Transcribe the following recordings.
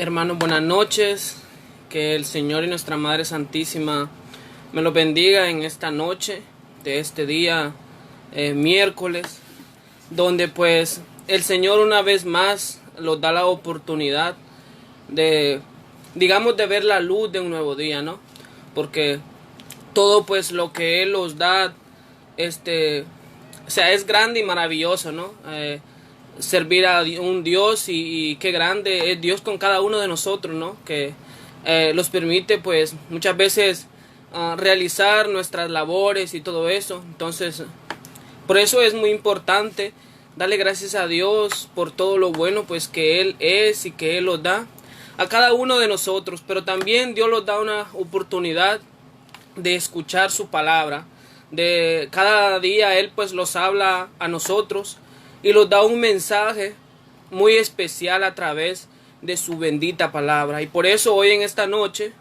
Hermanos, buenas noches. Que el Señor y nuestra Madre Santísima me los bendiga en esta noche de este día miércoles, donde pues el Señor una vez más nos da la oportunidad de, digamos, de ver la luz de un nuevo día, ¿no? Porque todo pues lo que Él nos da, o sea, es grande y maravilloso, ¿no? Servir a un Dios y qué grande es Dios con cada uno de nosotros, ¿no? Que los permite pues muchas veces realizar nuestras labores y todo eso. Entonces, por eso es muy importante darle gracias a Dios por todo lo bueno pues que Él es y que Él nos da a cada uno de nosotros. Pero también Dios nos da una oportunidad de escuchar su palabra. De cada día Él pues los habla a nosotros y nos da un mensaje muy especial a través de su bendita palabra. Y por eso hoy en esta noche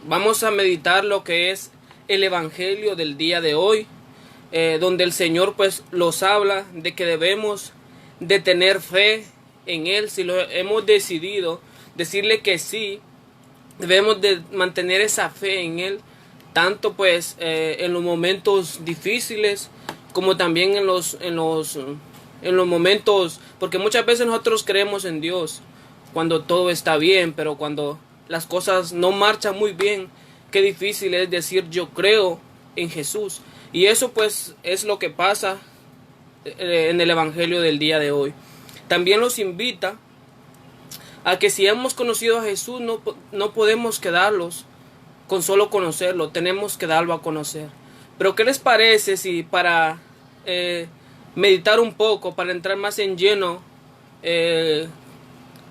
vamos a meditar lo que es el evangelio del día de hoy, donde el Señor pues los habla de que debemos de tener fe en Él. Si lo hemos decidido decirle que sí, debemos de mantener esa fe en Él, tanto pues en los momentos difíciles como también en los momentos, porque muchas veces nosotros creemos en Dios cuando todo está bien, pero cuando las cosas no marchan muy bien, qué difícil es decir yo creo en Jesús. Y eso pues es lo que pasa en el evangelio del día de hoy. También los invita a que si hemos conocido a Jesús no podemos quedarlos con solo conocerlo, tenemos que darlo a conocer. Pero ¿qué les parece si para meditar un poco, para entrar más en lleno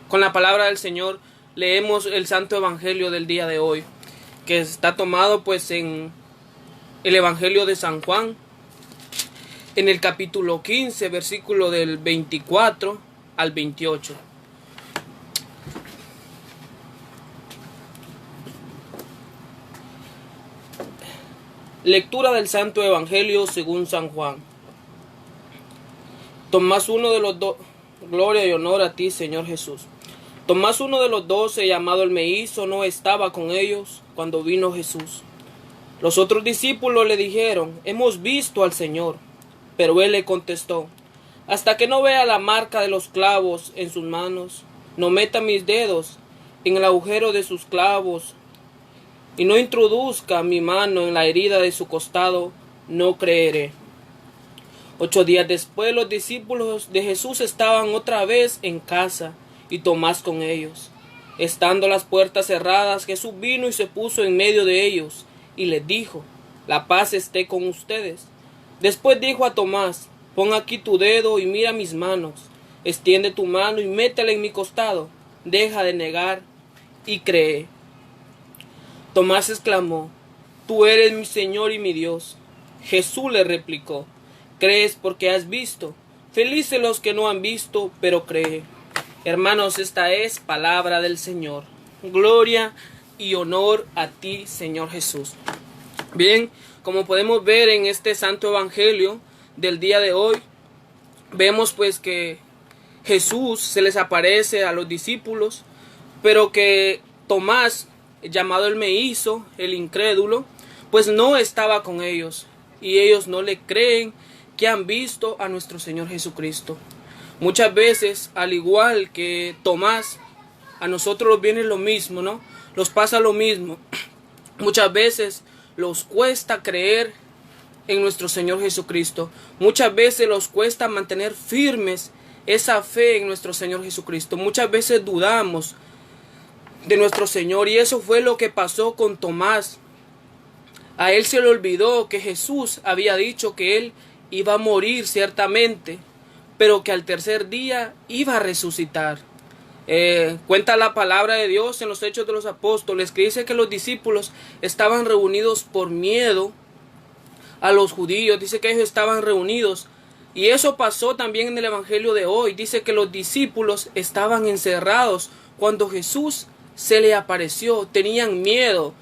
con la palabra del Señor, leemos el Santo Evangelio del día de hoy, que está tomado pues en el Evangelio de San Juan, en el capítulo 15, versículo del 24 al 28. Lectura del Santo Evangelio según San Juan. Tomás, uno de los dos, gloria y honor a ti, Señor Jesús. Tomás, uno de los 12, llamado el Mellizo, no estaba con ellos cuando vino Jesús. Los otros discípulos le dijeron: hemos visto al Señor. Pero él le contestó: hasta que no vea la marca de los clavos en sus manos, no meta mis dedos en el agujero de sus clavos, y no introduzca mi mano en la herida de su costado, no creeré. 8 días después, los discípulos de Jesús estaban otra vez en casa, y Tomás con ellos. Estando las puertas cerradas, Jesús vino y se puso en medio de ellos, y les dijo: la paz esté con ustedes. Después dijo a Tomás: pon aquí tu dedo y mira mis manos. Extiende tu mano y métela en mi costado. Deja de negar y cree. Tomás exclamó: tú eres mi Señor y mi Dios. Jesús le replicó: crees porque has visto. Felices los que no han visto, pero creen. Hermanos, esta es palabra del Señor. Gloria y honor a ti, Señor Jesús. Bien, como podemos ver en este santo evangelio del día de hoy, vemos pues que Jesús se les aparece a los discípulos, pero que Tomás, llamado el Mellizo, el incrédulo, pues no estaba con ellos, y ellos no le creen que han visto a nuestro Señor Jesucristo. Muchas veces, al igual que Tomás, a nosotros nos viene lo mismo, ¿no? Nos pasa lo mismo. Muchas veces nos cuesta creer en nuestro Señor Jesucristo. Muchas veces nos cuesta mantener firmes esa fe en nuestro Señor Jesucristo. Muchas veces dudamos de nuestro Señor, y eso fue lo que pasó con Tomás. A él se le olvidó que Jesús había dicho que él iba a morir ciertamente, pero que al tercer día iba a resucitar. Cuenta la palabra de Dios en los Hechos de los Apóstoles, que dice que los discípulos estaban reunidos por miedo a los judíos. Dice que ellos estaban reunidos, y eso pasó también en el Evangelio de hoy. Dice que los discípulos estaban encerrados cuando Jesús se le apareció, tenían miedo.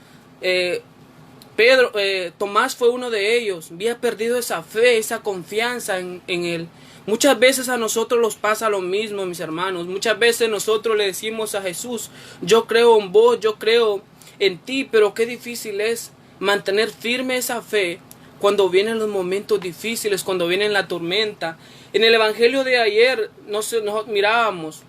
Tomás fue uno de ellos, había perdido esa fe, esa confianza en él. Muchas veces a nosotros nos pasa lo mismo, mis hermanos. Muchas veces nosotros le decimos a Jesús, yo creo en vos, yo creo en ti, pero qué difícil es mantener firme esa fe cuando vienen los momentos difíciles, cuando viene la tormenta. En el evangelio de ayer nos mirábamos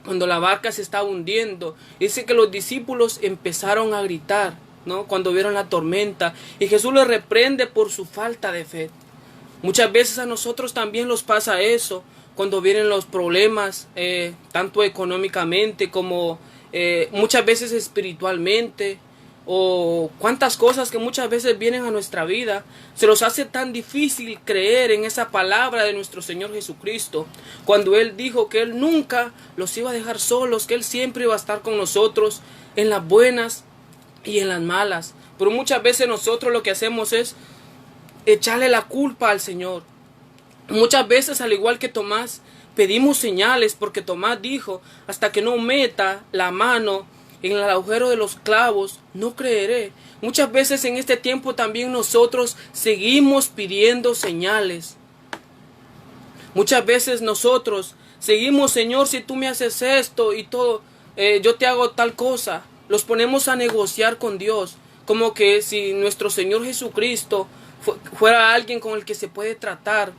cuando la barca se estaba hundiendo. Dice que los discípulos empezaron a gritar, ¿no? Cuando vieron la tormenta, y Jesús les reprende por su falta de fe. Muchas veces a nosotros también nos pasa eso cuando vienen los problemas, tanto económicamente como muchas veces espiritualmente, o cuántas cosas que muchas veces vienen a nuestra vida. Se nos hace tan difícil creer en esa palabra de nuestro Señor Jesucristo, cuando Él dijo que Él nunca los iba a dejar solos, que Él siempre iba a estar con nosotros en las buenas y en las malas. Pero muchas veces nosotros lo que hacemos es echarle la culpa al Señor. Muchas veces, al igual que Tomás, pedimos señales, porque Tomás dijo, hasta que no meta la mano en el agujero de los clavos, no creeré. Muchas veces en este tiempo también nosotros seguimos pidiendo señales. Muchas veces nosotros seguimos, Señor, si tú me haces esto y todo, yo te hago tal cosa. Los ponemos a negociar con Dios, como que si nuestro Señor Jesucristo fuera alguien con el que se puede tratar.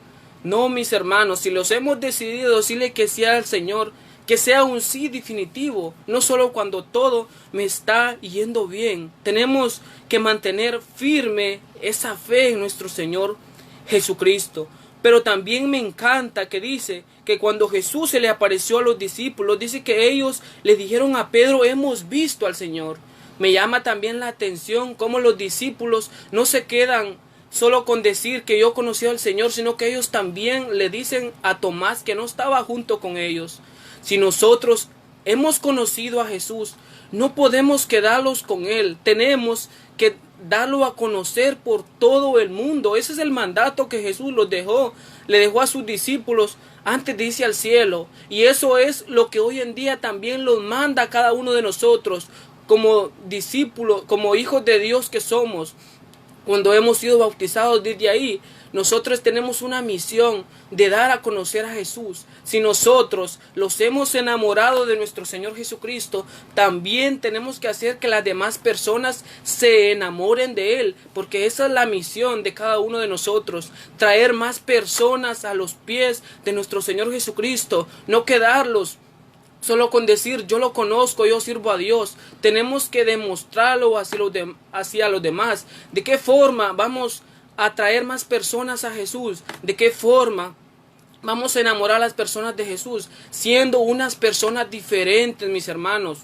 No, mis hermanos, si los hemos decidido decirle que sea al Señor, que sea un sí definitivo, no solo cuando todo me está yendo bien. Tenemos que mantener firme esa fe en nuestro Señor Jesucristo. Pero también me encanta que dice que cuando Jesús se le apareció a los discípulos, dice que ellos le dijeron a Pedro, hemos visto al Señor. Me llama también la atención cómo los discípulos no se quedan solo con decir que yo conocí al Señor, sino que ellos también le dicen a Tomás, que no estaba junto con ellos: si nosotros hemos conocido a Jesús, no podemos quedarlos con Él. Tenemos que darlo a conocer por todo el mundo. Ese es el mandato que Jesús le dejó a sus discípulos antes de irse al cielo. Y eso es lo que hoy en día también los manda a cada uno de nosotros, como discípulos, como hijos de Dios que somos. Cuando hemos sido bautizados, desde ahí nosotros tenemos una misión de dar a conocer a Jesús. Si nosotros los hemos enamorado de nuestro Señor Jesucristo, también tenemos que hacer que las demás personas se enamoren de Él, porque esa es la misión de cada uno de nosotros: traer más personas a los pies de nuestro Señor Jesucristo, no quedarlos solo con decir yo lo conozco, yo sirvo a Dios. Tenemos que demostrarlo hacia los demás. ¿De qué forma vamos a traer más personas a Jesús? ¿De qué forma vamos a enamorar a las personas de Jesús? Siendo unas personas diferentes, mis hermanos.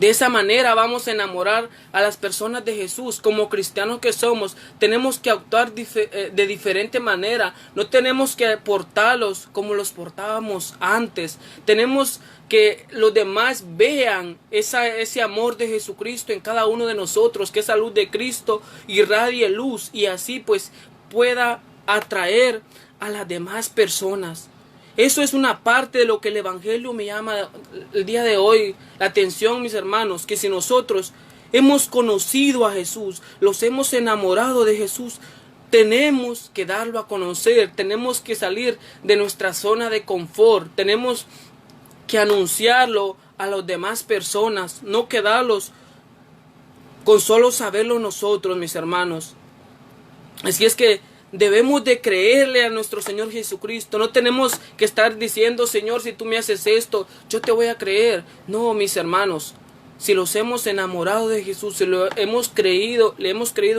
De esa manera vamos a enamorar a las personas de Jesús. Como cristianos que somos, tenemos que actuar de diferente manera. No tenemos que portarlos como los portábamos antes. Tenemos que los demás vean ese amor de Jesucristo en cada uno de nosotros, que esa luz de Cristo irradie luz, y así pues pueda atraer a las demás personas. Eso es una parte de lo que el Evangelio me llama el día de hoy la atención, mis hermanos, que si nosotros hemos conocido a Jesús, los hemos enamorado de Jesús, tenemos que darlo a conocer, tenemos que salir de nuestra zona de confort, tenemos que anunciarlo a las demás personas, no quedarlos con solo saberlo nosotros, mis hermanos. Así es que debemos de creerle a nuestro Señor Jesucristo. No tenemos que estar diciendo, Señor, si tú me haces esto, yo te voy a creer. No, mis hermanos, si los hemos enamorado de Jesús, si le hemos creído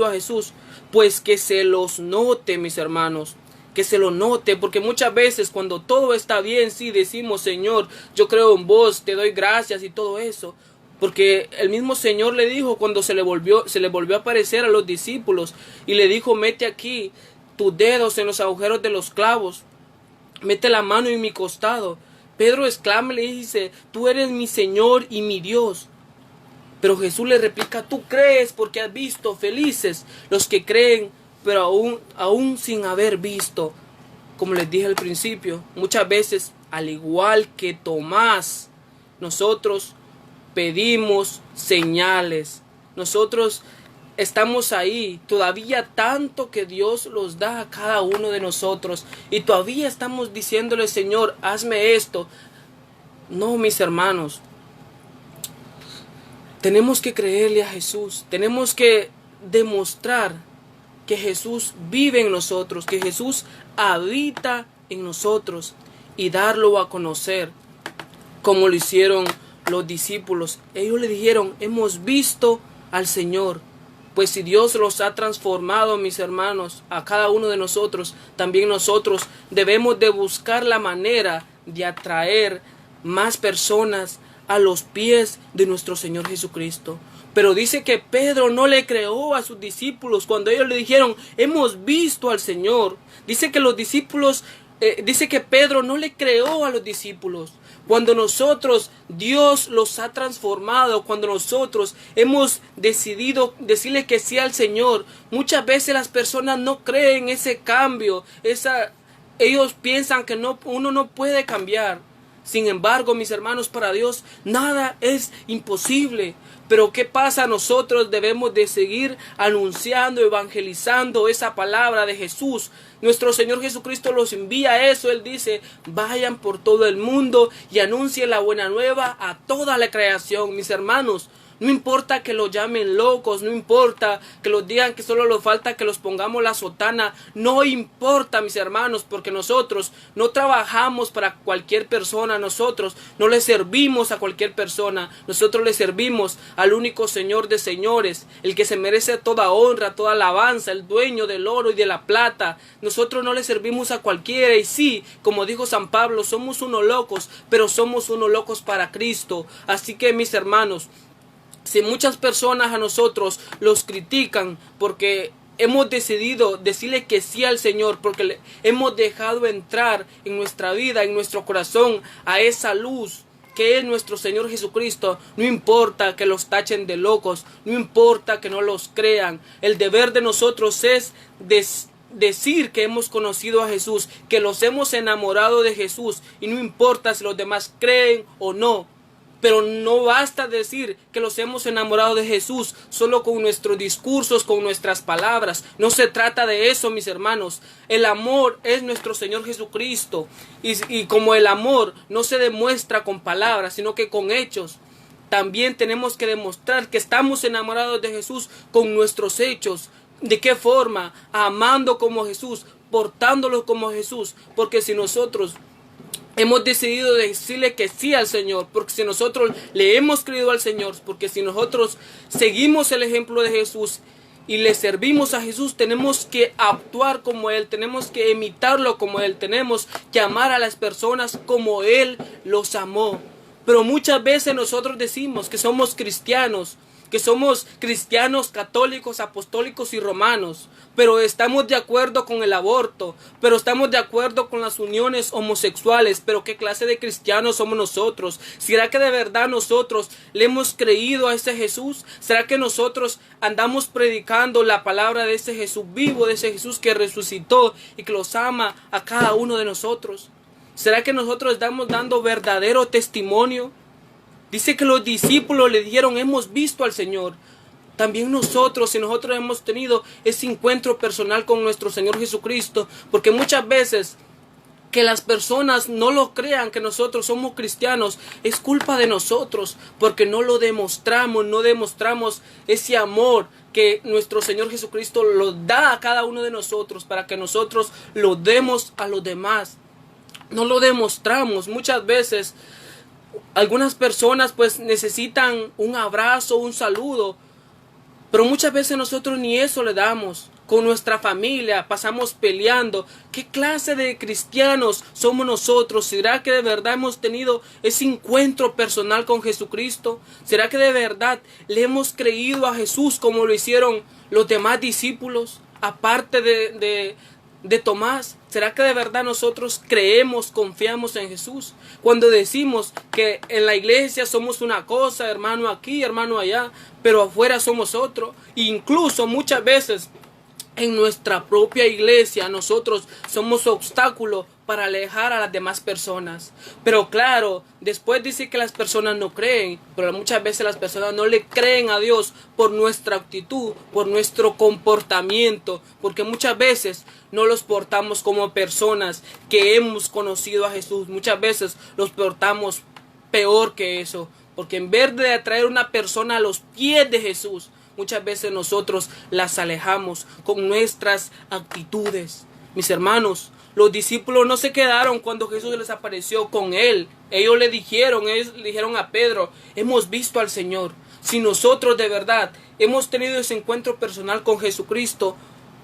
a Jesús, pues que se los note, mis hermanos. Que se lo note, porque muchas veces cuando todo está bien, sí decimos, Señor, yo creo en vos, te doy gracias y todo eso. Porque el mismo Señor le dijo cuando se le volvió a aparecer a los discípulos y le dijo, mete aquí tus dedos en los agujeros de los clavos, mete la mano en mi costado. Pedro exclama y le dice, tú eres mi Señor y mi Dios. Pero Jesús le replica, tú crees porque has visto, felices los que creen, pero aún sin haber visto. Como les dije al principio, muchas veces, al igual que Tomás, nosotros pedimos señales. Nosotros estamos ahí, todavía tanto que Dios los da a cada uno de nosotros, y todavía estamos diciéndole, Señor, hazme esto. No, mis hermanos, tenemos que creerle a Jesús, tenemos que demostrar que Jesús vive en nosotros, que Jesús habita en nosotros, y darlo a conocer, como lo hicieron los discípulos. Ellos le dijeron, hemos visto al Señor. Pues si Dios los ha transformado, mis hermanos, a cada uno de nosotros, también nosotros debemos de buscar la manera de atraer más personas a los pies de nuestro Señor Jesucristo. Pero dice que Pedro no le creó a sus discípulos cuando ellos le dijeron, hemos visto al Señor. Dice que los discípulos, dice que Pedro no le creó a los discípulos. Cuando nosotros, Dios los ha transformado, cuando nosotros hemos decidido decirle que sí al Señor, muchas veces las personas no creen ese cambio, ellos piensan que uno no puede cambiar. Sin embargo, mis hermanos, para Dios nada es imposible. Pero ¿qué pasa? Nosotros debemos de seguir anunciando, evangelizando esa palabra de Jesús. Nuestro Señor Jesucristo los envía a eso. Él dice, vayan por todo el mundo y anuncien la buena nueva a toda la creación. Mis hermanos, no importa que los llamen locos, no importa que los digan que solo nos falta que los pongamos la sotana, no importa, mis hermanos, porque nosotros no trabajamos para cualquier persona, nosotros no le servimos a cualquier persona, nosotros le servimos al único Señor de señores, el que se merece toda honra, toda alabanza, el dueño del oro y de la plata. Nosotros no le servimos a cualquiera, y sí, como dijo San Pablo, somos unos locos, pero somos unos locos para Cristo. Así que, mis hermanos, si muchas personas a nosotros los critican porque hemos decidido decirle que sí al Señor, porque hemos dejado entrar en nuestra vida, en nuestro corazón, a esa luz que es nuestro Señor Jesucristo, no importa que los tachen de locos, no importa que no los crean. El deber de nosotros es decir que hemos conocido a Jesús, que los hemos enamorado de Jesús, y no importa si los demás creen o no. Pero no basta decir que los hemos enamorado de Jesús solo con nuestros discursos, con nuestras palabras. No se trata de eso, mis hermanos. El amor es nuestro Señor Jesucristo. Y como el amor no se demuestra con palabras, sino que con hechos, también tenemos que demostrar que estamos enamorados de Jesús con nuestros hechos. ¿De qué forma? Amando como Jesús, portándolo como Jesús. Porque si nosotros hemos decidido decirle que sí al Señor, porque si nosotros le hemos creído al Señor, porque si nosotros seguimos el ejemplo de Jesús y le servimos a Jesús, tenemos que actuar como Él, tenemos que imitarlo como Él, tenemos que amar a las personas como Él los amó. Pero muchas veces nosotros decimos que somos cristianos católicos, apostólicos y romanos, pero estamos de acuerdo con el aborto, pero estamos de acuerdo con las uniones homosexuales. Pero ¿qué clase de cristianos somos nosotros? ¿Será que de verdad nosotros le hemos creído a ese Jesús? ¿Será que nosotros andamos predicando la palabra de ese Jesús vivo, de ese Jesús que resucitó y que los ama a cada uno de nosotros? ¿Será que nosotros estamos dando verdadero testimonio? Dice que los discípulos le dijeron, hemos visto al Señor. También nosotros, si nosotros hemos tenido ese encuentro personal con nuestro Señor Jesucristo, porque muchas veces que las personas no lo crean que nosotros somos cristianos, es culpa de nosotros, porque no lo demostramos, no demostramos ese amor que nuestro Señor Jesucristo lo da a cada uno de nosotros, para que nosotros lo demos a los demás. No lo demostramos. Muchas veces algunas personas pues necesitan un abrazo, un saludo, pero muchas veces nosotros ni eso le damos. Con nuestra familia pasamos peleando. ¿Qué clase de cristianos somos nosotros? ¿Será que de verdad hemos tenido ese encuentro personal con Jesucristo? ¿Será que de verdad le hemos creído a Jesús como lo hicieron los demás discípulos? Aparte de Tomás, ¿será que de verdad nosotros creemos, confiamos en Jesús? Cuando decimos que en la iglesia somos una cosa, hermano aquí, hermano allá, pero afuera somos otro. E incluso muchas veces en nuestra propia iglesia nosotros somos obstáculo para alejar a las demás personas. Pero claro, después dice que las personas no creen, pero muchas veces las personas no le creen a Dios por nuestra actitud, por nuestro comportamiento, porque muchas veces no los portamos como personas que hemos conocido a Jesús. Muchas veces los portamos peor que eso, porque en vez de atraer una persona a los pies de Jesús, muchas veces nosotros las alejamos con nuestras actitudes. Mis hermanos, los discípulos no se quedaron cuando Jesús les apareció con él. Ellos le dijeron a Pedro, hemos visto al Señor. Si nosotros de verdad hemos tenido ese encuentro personal con Jesucristo,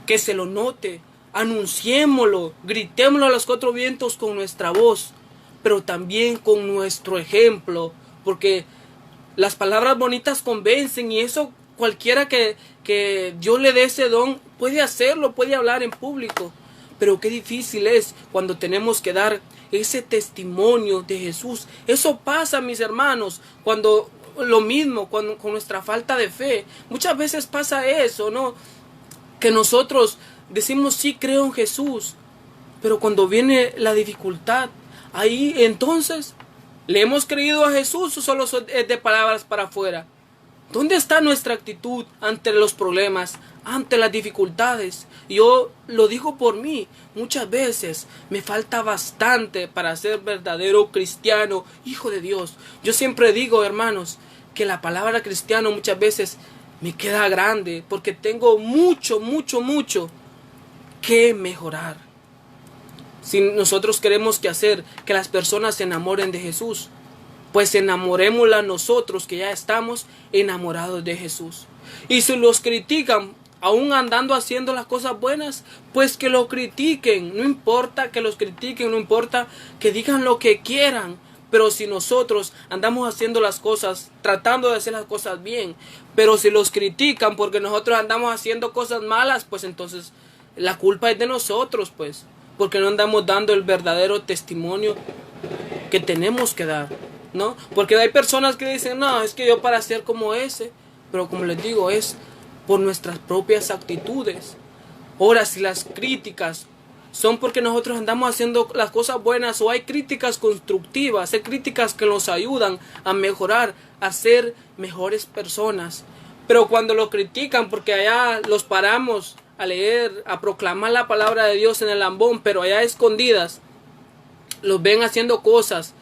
que se lo note, anunciémoslo, gritémoslo a los cuatro vientos con nuestra voz, pero también con nuestro ejemplo, porque las palabras bonitas convencen, y eso cualquiera que Dios le dé ese don puede hacerlo, puede hablar en público. Pero qué difícil es cuando tenemos que dar ese testimonio de Jesús. Eso pasa, mis hermanos, cuando lo mismo, con nuestra falta de fe. Muchas veces pasa eso, ¿no? Que nosotros decimos sí, creo en Jesús, pero cuando viene la dificultad, ahí entonces, ¿le hemos creído a Jesús o solo es de palabras para afuera? ¿Dónde está nuestra actitud ante los problemas, ante las dificultades? Yo lo digo por mí, muchas veces me falta bastante para ser verdadero cristiano, hijo de Dios. Yo siempre digo, hermanos, que la palabra cristiano muchas veces me queda grande, porque tengo mucho que mejorar. Si nosotros queremos que las personas se enamoren de Jesús, pues enamorémosla nosotros que ya estamos enamorados de Jesús. Y si los critican, aún andando haciendo las cosas buenas, pues que lo critiquen. No importa que los critiquen, no importa que digan lo que quieran. Pero si nosotros andamos haciendo las cosas, tratando de hacer las cosas bien, pero si los critican porque nosotros andamos haciendo cosas malas, pues entonces la culpa es de nosotros, pues, porque no andamos dando el verdadero testimonio que tenemos que dar, ¿no? Porque hay personas que dicen, no, es que yo para ser como ese, pero como les digo, es por nuestras propias actitudes. Ahora, si las críticas son porque nosotros andamos haciendo las cosas buenas, o hay críticas constructivas, hay críticas que nos ayudan a mejorar, a ser mejores personas. Pero cuando lo critican porque allá los paramos a leer, a proclamar la palabra de Dios en el ambón, pero allá escondidas los ven haciendo cosas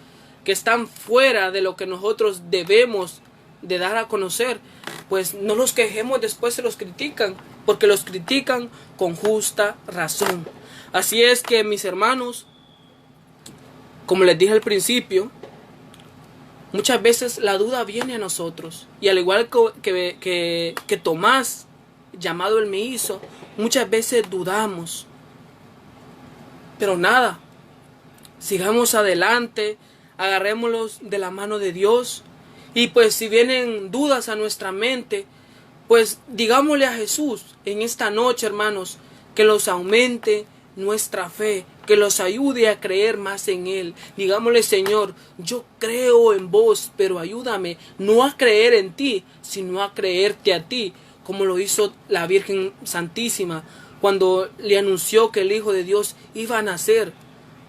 que están fuera de lo que nosotros debemos de dar a conocer, pues no los quejemos, después se los critican, porque los critican con justa razón. Así es que, mis hermanos, como les dije al principio, muchas veces la duda viene a nosotros, y al igual que Tomás, llamado el mellizo, muchas veces dudamos, pero nada, sigamos adelante, agarrémoslos de la mano de Dios. Y pues si vienen dudas a nuestra mente, pues digámosle a Jesús en esta noche, hermanos, que los aumente nuestra fe, que los ayude a creer más en Él. Digámosle, Señor, yo creo en vos, pero ayúdame no a creer en ti, sino a creerte a ti, como lo hizo la Virgen Santísima cuando le anunció que el Hijo de Dios iba a nacer.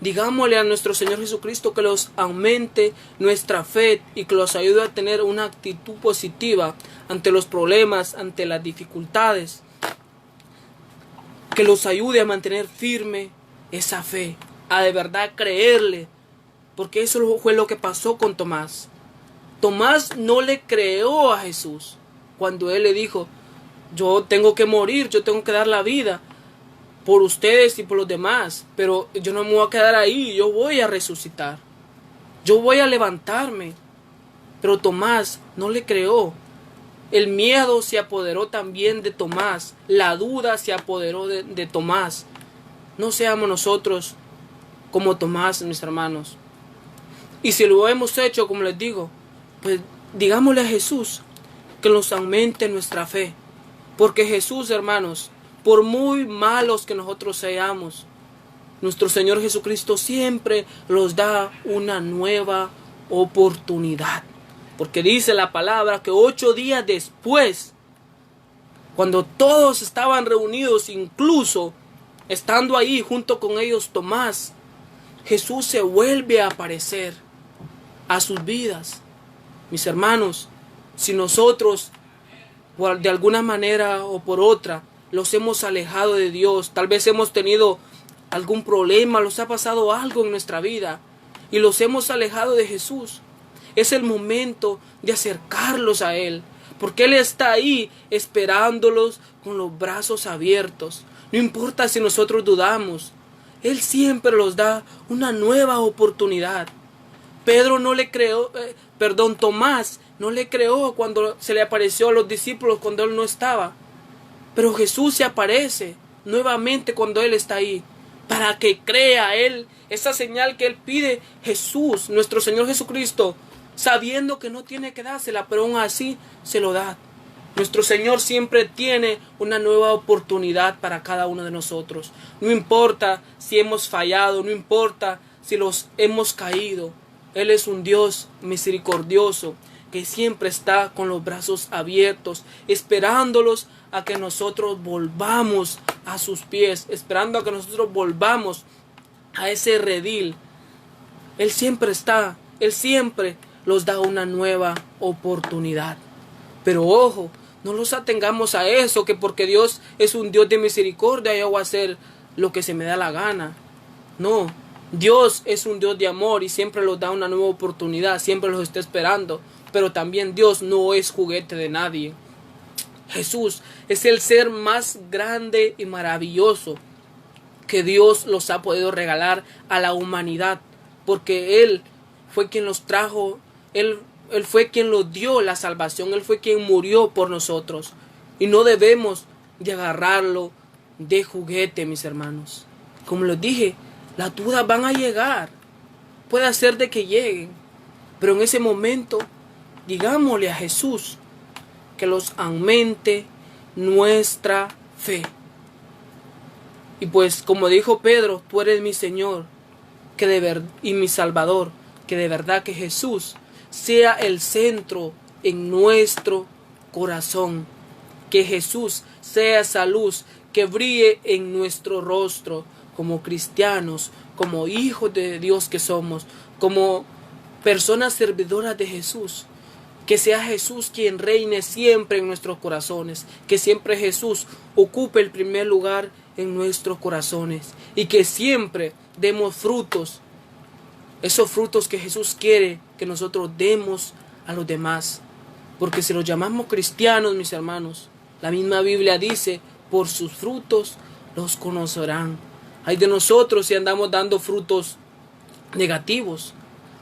Digámosle a nuestro Señor Jesucristo que los aumente nuestra fe y que los ayude a tener una actitud positiva ante los problemas, ante las dificultades. Que los ayude a mantener firme esa fe, a de verdad creerle, porque eso fue lo que pasó con Tomás. Tomás no le creó a Jesús cuando él le dijo, yo tengo que morir, yo tengo que dar la vida por ustedes y por los demás, pero yo no me voy a quedar ahí, yo voy a resucitar, yo voy a levantarme. Pero Tomás no le creó. El miedo se apoderó también de Tomás, la duda se apoderó de Tomás. No seamos nosotros como Tomás, mis hermanos. Y si lo hemos hecho, como les digo, pues digámosle a Jesús que nos aumente nuestra fe, porque Jesús, hermanos, por muy malos que nosotros seamos, nuestro Señor Jesucristo siempre nos da una nueva oportunidad. Porque dice la palabra que 8 días después, Cuando todos estaban reunidos, incluso estando ahí junto con ellos Tomás, Jesús se vuelve a aparecer a sus vidas. Mis hermanos, si nosotros de alguna manera o por otra los hemos alejado de Dios, tal vez hemos tenido algún problema, nos ha pasado algo en nuestra vida y los hemos alejado de Jesús, es el momento de acercarlos a Él, porque Él está ahí esperándolos con los brazos abiertos. No importa si nosotros dudamos, Él siempre nos da una nueva oportunidad. Tomás no le creó cuando se le apareció a los discípulos cuando Él no estaba. Pero Jesús se aparece nuevamente cuando Él está ahí, para que crea Él esa señal que Él pide. Jesús, nuestro Señor Jesucristo, sabiendo que no tiene que dársela, pero aún así se lo da. Nuestro Señor siempre tiene una nueva oportunidad para cada uno de nosotros. No importa si hemos fallado, no importa si los hemos caído. Él es un Dios misericordioso que siempre está con los brazos abiertos, esperándolos a que nosotros volvamos a sus pies, esperando a que nosotros volvamos a ese redil. Él siempre está, Él siempre nos da una nueva oportunidad. Pero ojo, no los atengamos a eso, que porque Dios es un Dios de misericordia, yo voy a hacer lo que se me da la gana. No, Dios es un Dios de amor y siempre los da una nueva oportunidad, siempre los está esperando. Pero también Dios no es juguete de nadie. Jesús es el ser más grande y maravilloso que Dios los ha podido regalar a la humanidad, porque Él fue quien los trajo, Él fue quien los dio la salvación, Él fue quien murió por nosotros. Y no debemos de agarrarlo de juguete, mis hermanos. Como les dije, las dudas van a llegar. Puede ser de que lleguen, pero en ese momento digámosle a Jesús que los aumente nuestra fe. Y pues como dijo Pedro, tú eres mi Señor y mi Salvador, que de verdad que Jesús sea el centro en nuestro corazón, que Jesús sea esa luz que brille en nuestro rostro como cristianos, como hijos de Dios que somos, como personas servidoras de Jesús. Que sea Jesús quien reine siempre en nuestros corazones, que siempre Jesús ocupe el primer lugar en nuestros corazones y que siempre demos frutos, esos frutos que Jesús quiere que nosotros demos a los demás. Porque si los llamamos cristianos, mis hermanos, la misma Biblia dice, por sus frutos los conocerán. Hay de nosotros si andamos dando frutos negativos.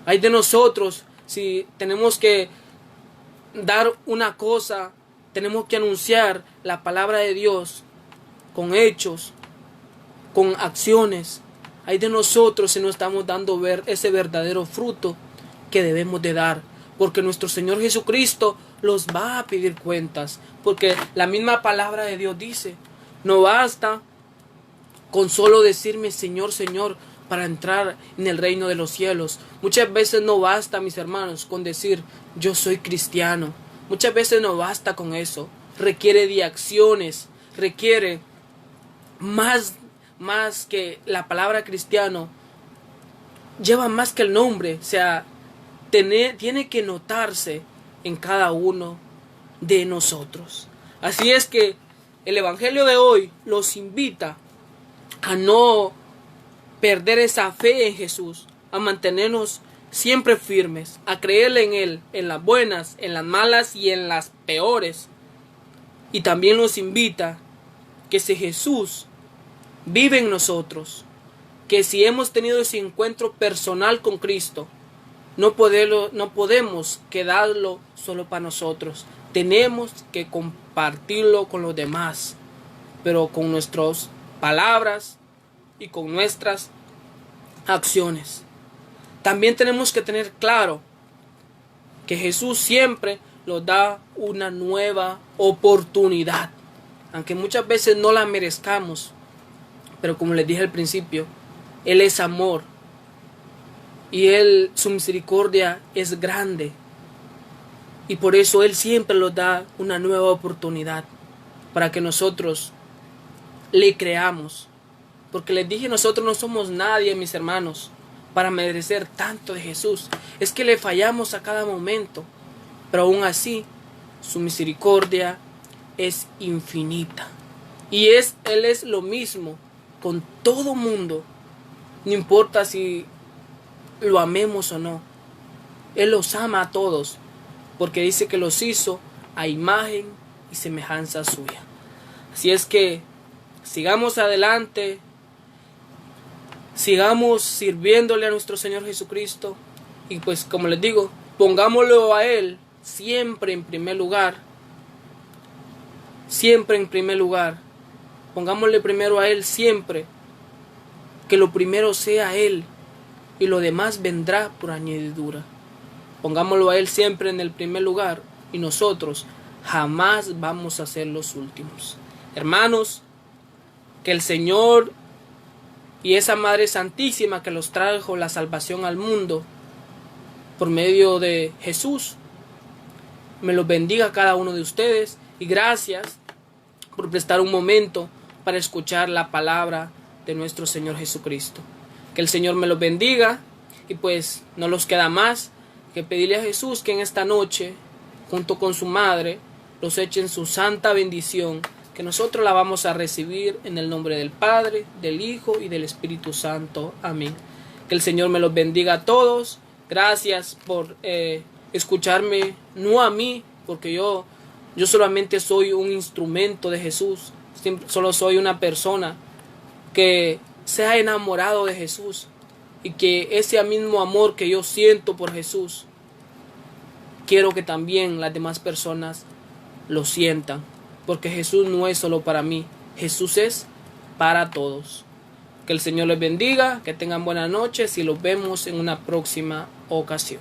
Hay de nosotros si tenemos que dar una cosa, tenemos que anunciar la palabra de Dios con hechos, con acciones. Hay de nosotros si no estamos dando ver ese verdadero fruto que debemos de dar, porque nuestro Señor Jesucristo los va a pedir cuentas, porque la misma palabra de Dios dice, no basta con solo decirme Señor, Señor, para entrar en el reino de los cielos. Muchas veces no basta, mis hermanos, con decir yo soy cristiano. Muchas veces no basta con eso. Requiere de acciones, requiere más que la palabra cristiano. Lleva más que el nombre, o sea, tiene que notarse en cada uno de nosotros. Así es que el evangelio de hoy los invita a no perder esa fe en Jesús, a mantenernos siempre firmes, a creerle en Él, en las buenas, en las malas y en las peores. Y también nos invita que si Jesús vive en nosotros, que si hemos tenido ese encuentro personal con Cristo, no podemos quedarlo solo para nosotros. Tenemos que compartirlo con los demás, pero con nuestras palabras y con nuestras acciones. También tenemos que tener claro que Jesús siempre nos da una nueva oportunidad, aunque muchas veces no la merezcamos. Pero como les dije al principio, Él es amor y su misericordia es grande, y por eso Él siempre nos da una nueva oportunidad. para que nosotros le creamos. Porque les dije, nosotros no somos nadie, mis hermanos, para merecer tanto de Jesús. Es que le fallamos a cada momento, pero aún así su misericordia es infinita. Y Él es lo mismo con todo mundo. No importa si lo amemos o no. Él los ama a todos, porque dice que los hizo a imagen y semejanza suya. Así es que sigamos adelante, sigamos sirviéndole a nuestro Señor Jesucristo. Y pues, como les digo, pongámoslo a Él siempre en primer lugar. Siempre en primer lugar. Pongámosle primero a Él siempre. Que lo primero sea Él y lo demás vendrá por añadidura. Pongámoslo a Él siempre en el primer lugar y nosotros jamás vamos a ser los últimos. Hermanos, que el Señor y esa Madre Santísima que los trajo la salvación al mundo por medio de Jesús, me los bendiga a cada uno de ustedes y gracias por prestar un momento para escuchar la palabra de nuestro Señor Jesucristo. Que el Señor me los bendiga y pues no nos queda más que pedirle a Jesús que en esta noche, junto con su madre, los eche en su santa bendición, que nosotros la vamos a recibir en el nombre del Padre, del Hijo y del Espíritu Santo. Amén. Que el Señor me los bendiga a todos. Gracias por escucharme, no a mí, porque yo solamente soy un instrumento de Jesús. Solo soy una persona que se ha enamorado de Jesús y que ese mismo amor que yo siento por Jesús, quiero que también las demás personas lo sientan, porque Jesús no es solo para mí, Jesús es para todos. Que el Señor les bendiga, que tengan buenas noches y los vemos en una próxima ocasión.